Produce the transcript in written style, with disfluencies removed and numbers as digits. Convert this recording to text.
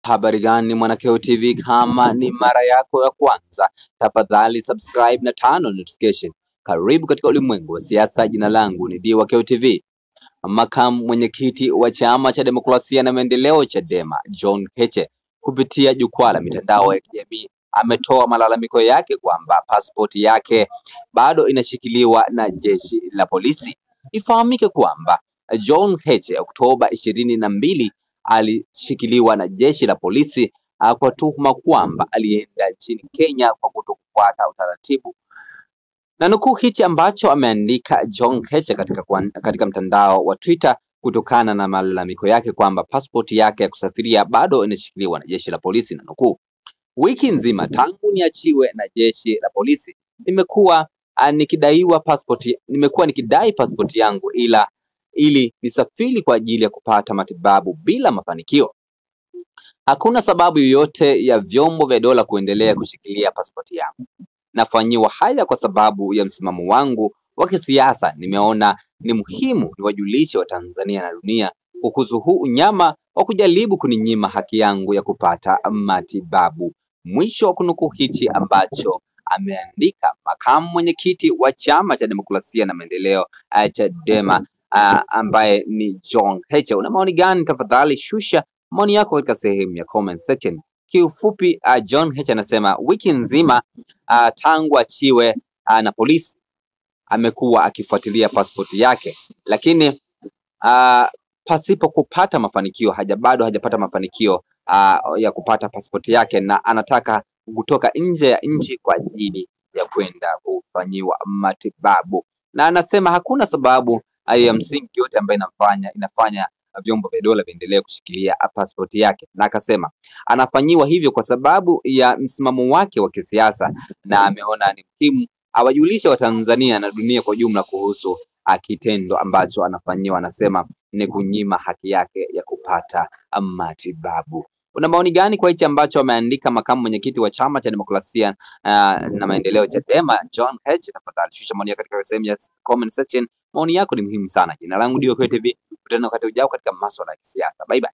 Habari gani Mwanakeo TV, kama ni mara yako ya kwanza, tafadhali subscribe na turn on notification. Karibu katika ulimwengu wa siasa. Jina langu ni Mwanakeo TV. Makamu mwenyekiti wa Chama cha Demokrasia na Maendeleo Chadema, John Heche, kupitia jukwaa la mitandao ya kijamii ametoa malalamiko yake kwamba pasipoti yake bado inashikiliwa na jeshi la polisi. Ifahamike kwamba John Heche Oktoba 22 alishikiliwa na jeshi la polisi kwa tuhuma kwamba alienda nchini Kenya kwa kutokufuata utaratibu. Na nukuu hichi ambacho ameandika John Heche katika mtandao wa Twitter kutokana na malalamiko yake kwamba pasipoti yake ya kusafiria bado inashikiliwa na jeshi la polisi, na nukuu: wiki nzima tangu niachiwe na jeshi la polisi nimekuwa nikidai pasipoti yangu ili nisafiri kwa ajili ya kupata matibabu bila mafanikio. Hakuna sababu yoyote ya vyombo vya dola kuendelea kushikilia pasipoti yangu. Nafanyiwa haya kwa sababu ya msimamo wangu wa kisiasa. Nimeona ni muhimu niwajulishe wa Tanzania na dunia kuhusu huu unyama wa kujaribu kuninyima haki yangu ya kupata matibabu. Mwisho wa kunukuu hichi ambacho ameandika makamu mwenyekiti wa Chama cha Demokrasia na Maendeleo Chadema, ambaye ni John Heche. Una maoni gani? Tafadhali shusha maoni yako katika sehemu ya comment section. Kiufupi, John Heche anasema wiki nzima tangu achiwe na polisi amekuwa akifuatilia pasipoti yake, lakini pasipo kupata mafanikio. Bado hajapata mafanikio ya kupata pasipoti yake, na anataka kutoka nje ya nchi kwa ajili ya kwenda kufanyiwa matibabu. Na anasema hakuna sababu ya msingi yote ambayo inafanya vyombo vya dola viendelee kushikilia pasipoti yake, na akasema anafanyiwa hivyo kwa sababu ya msimamo wake wa kisiasa, na ameona ni muhimu awajulishe wa Tanzania na dunia kwa jumla kuhusu kitendo ambacho anafanyiwa. Anasema ni kunyima haki yake ya kupata matibabu. Una maoni gani kwa hichi ambacho ameandika makamu mwenyekiti wa Chama cha Demokrasia na Maendeleo Chadema, John Heche? Tafadhali shusha maoni yako katika sehemu ya comment section. Maoni yako ni muhimu sana. Jina langu ndio Mwanakeo TV. Tutana wakati ujao katika masuala ya kisiasa. Bye bye.